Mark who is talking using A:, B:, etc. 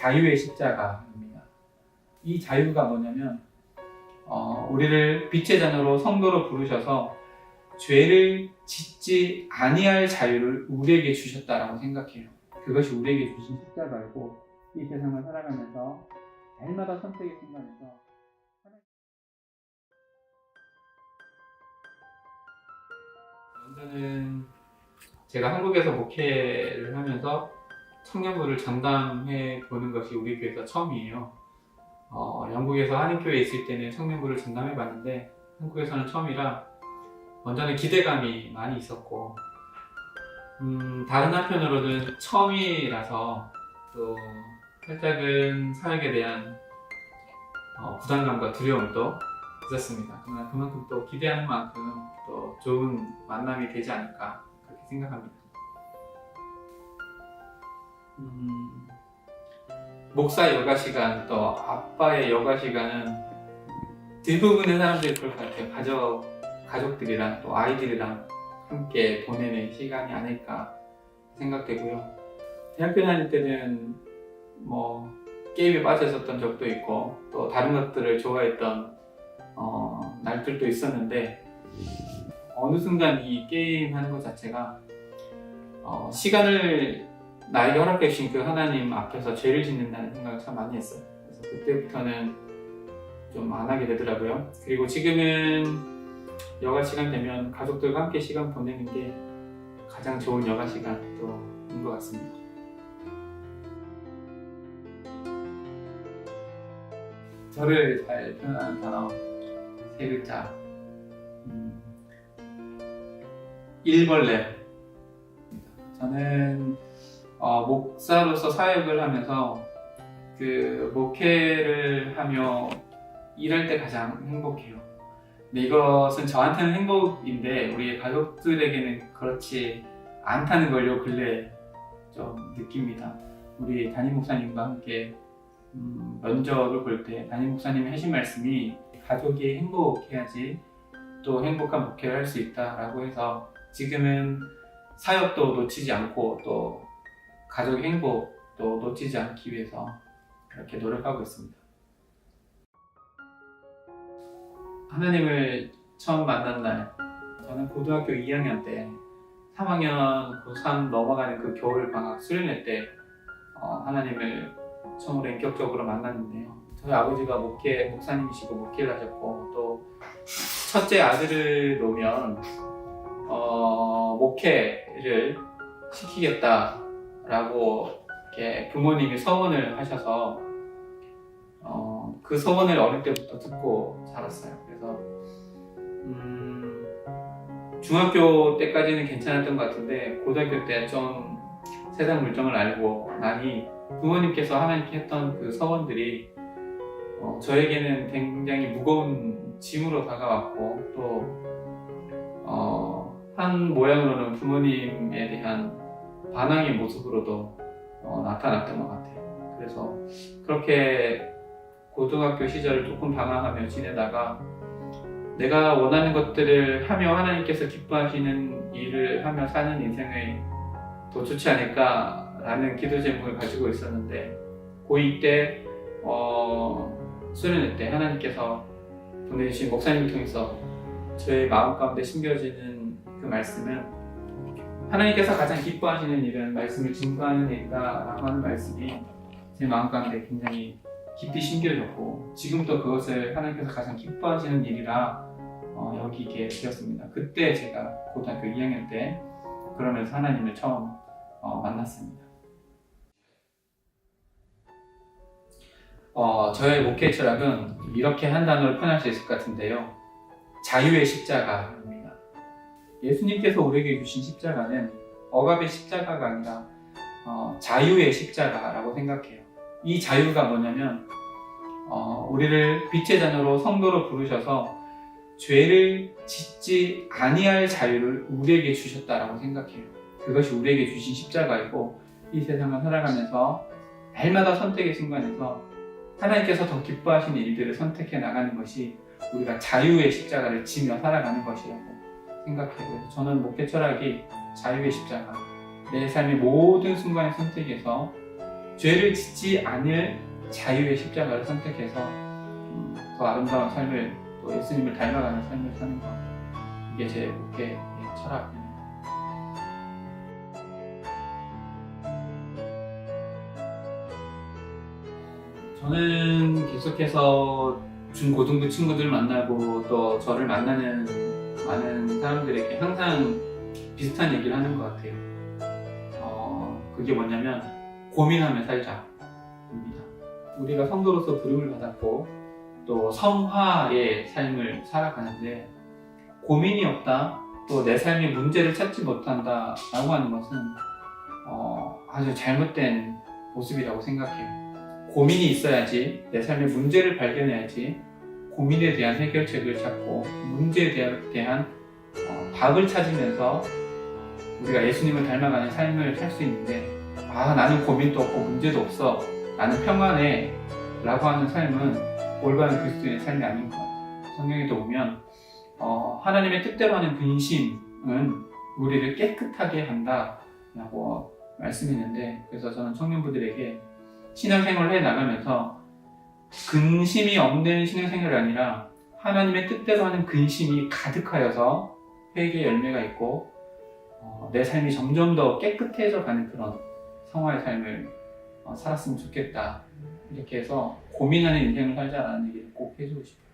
A: 자유의 십자가입니다. 이 자유가 뭐냐면 우리를 빛의 자녀로 성도로 부르셔서 죄를 짓지 아니할 자유를 우리에게 주셨다라고 생각해요. 그것이 우리에게 주신 십자가이고 이 세상을 살아가면서 날마다 선택의 순간에서 먼저는 제가 한국에서 목회를 하면서 청년부를 전담해 보는 것이 우리 교회에서 처음이에요. 영국에서 한인교회에 있을 때는 청년부를 전담해 봤는데 한국에서는 처음이라 먼저는 기대감이 많이 있었고 다른 한편으로는 처음이라서 또 살짝은 사역에 대한 부담감과 두려움도 있었습니다. 그러나 그만큼 또 기대하는 만큼 또 좋은 만남이 되지 않을까 그렇게 생각합니다. 목사 여가 시간 또 아빠의 여가 시간은 대부분의 사람들이 그럴 것 같아요. 가족들이랑 또 아이들이랑 함께 보내는 시간이 아닐까 생각되고요. 대학교 다닐 때는 게임에 빠져 있었던 적도 있고 또 다른 것들을 좋아했던 날들도 있었는데 어느 순간 이 게임 하는 것 자체가 시간을 나에게 허락해 주신 그 하나님 앞에서 죄를 짓는다는 생각을 참 많이 했어요. 그래서 그때부터는 좀 안 하게 되더라고요. 그리고 지금은 여가 시간 되면 가족들과 함께 시간 보내는 게 가장 좋은 여가 시간인 것 같습니다. 저를 잘 표현하는 단어 세 글자. 일벌레. 저는 목사로서 사역을 하면서 그 목회를 하며 일할 때 가장 행복해요. 근데 이것은 저한테는 행복인데 우리 가족들에게는 그렇지 않다는 걸 요 근래 좀 느낍니다. 우리 담임 목사님과 함께 면접을 볼 때 담임 목사님이 하신 말씀이 가족이 행복해야지 또 행복한 목회를 할 수 있다라고 해서 지금은 사역도 놓치지 않고 또 가족의 행복도 놓치지 않기 위해서 그렇게 노력하고 있습니다. 하나님을 처음 만난 날, 저는 고등학교 2학년 때 3학년 고3 넘어가는 그 겨울 방학 수련회 때 하나님을 처음으로 인격적으로 만났는데요. 저희 아버지가 목사님이시고 목회를 하셨고 또 첫째 아들을 놓으면 목회를 시키겠다라고 이렇게 부모님이 서원을 하셔서 그 소원을 어릴 때부터 듣고 자랐어요. 그래서 중학교 때까지는 괜찮았던 것 같은데 고등학교 때 좀 세상 물정을 알고 나니 부모님께서 하나님께 했던 그 소원들이 저에게는 굉장히 무거운 짐으로 다가왔고 또 한 모양으로는 부모님에 대한 반항의 모습으로도 나타났던 것 같아요. 그래서 그렇게 고등학교 시절을 조금 방황하며 지내다가 내가 원하는 것들을 하며 하나님께서 기뻐하시는 일을 하며 사는 인생이 더 좋지 않을까라는 기도 제목을 가지고 있었는데 고2 때 수련회 때 하나님께서 보내주신 목사님을 통해서 저의 마음 가운데 심겨지는 그 말씀은 하나님께서 가장 기뻐하시는 일은 말씀을 증거하는 일이다라고 하는 말씀이 제 마음 가운데 굉장히 깊이 심겨졌고 지금도 그것을 하나님께서 가장 기뻐하시는 일이라 여기게 되었습니다. 그때 제가 고등학교 2학년 때 그러면서 하나님을 처음 만났습니다. 저의 목회 철학은 이렇게 한 단어로 표현할 수 있을 것 같은데요. 자유의 십자가입니다. 예수님께서 우리에게 주신 십자가는 억압의 십자가가 아니라 자유의 십자가라고 생각해요. 이 자유가 뭐냐면 우리를 빛의 자녀로 성도로 부르셔서 죄를 짓지 아니할 자유를 우리에게 주셨다라고 생각해요. 그것이 우리에게 주신 십자가이고 이 세상을 살아가면서 날마다 선택의 순간에서 하나님께서 더 기뻐하시는 일들을 선택해 나가는 것이 우리가 자유의 십자가를 지며 살아가는 것이라고 생각해요. 저는 목회 철학이 자유의 십자가, 내 삶의 모든 순간의 선택에서 죄를 짓지 않을 자유의 십자가를 선택해서 더 아름다운 삶을, 또 예수님을 닮아가는 삶을 사는 것, 이게 제 목회 철학입니다. 저는 계속해서 중고등부 친구들 만나고 또 저를 만나는 많은 사람들에게 항상 비슷한 얘기를 하는 것 같아요. 그게 뭐냐면 고민하며 살자입니다. 우리가 성도로서 부름을 받았고 또 성화의 삶을 살아가는데 고민이 없다, 또 내 삶의 문제를 찾지 못한다 라고 하는 것은 아주 잘못된 모습이라고 생각해요. 고민이 있어야지, 내 삶의 문제를 발견해야지 고민에 대한 해결책을 찾고 문제에 대한 답을 찾으면서 우리가 예수님을 닮아가는 삶을 살 수 있는데, 나는 고민도 없고 문제도 없어, 나는 평안해 라고 하는 삶은 올바른 그리스도인의 삶이 아닌 것 같아요. 성경에도 보면 하나님의 뜻대로 하는 근심은 우리를 깨끗하게 한다 라고 말씀했는데, 그래서 저는 청년부들에게 신앙생활을 해나가면서 근심이 없는 신앙생활이 아니라 하나님의 뜻대로 하는 근심이 가득하여서 회개의 열매가 있고 내 삶이 점점 더 깨끗해져 가는 그런 성화의 삶을 살았으면 좋겠다, 이렇게 해서 고민하는 인생을 살자라는 얘기를 꼭 해주고 싶어요.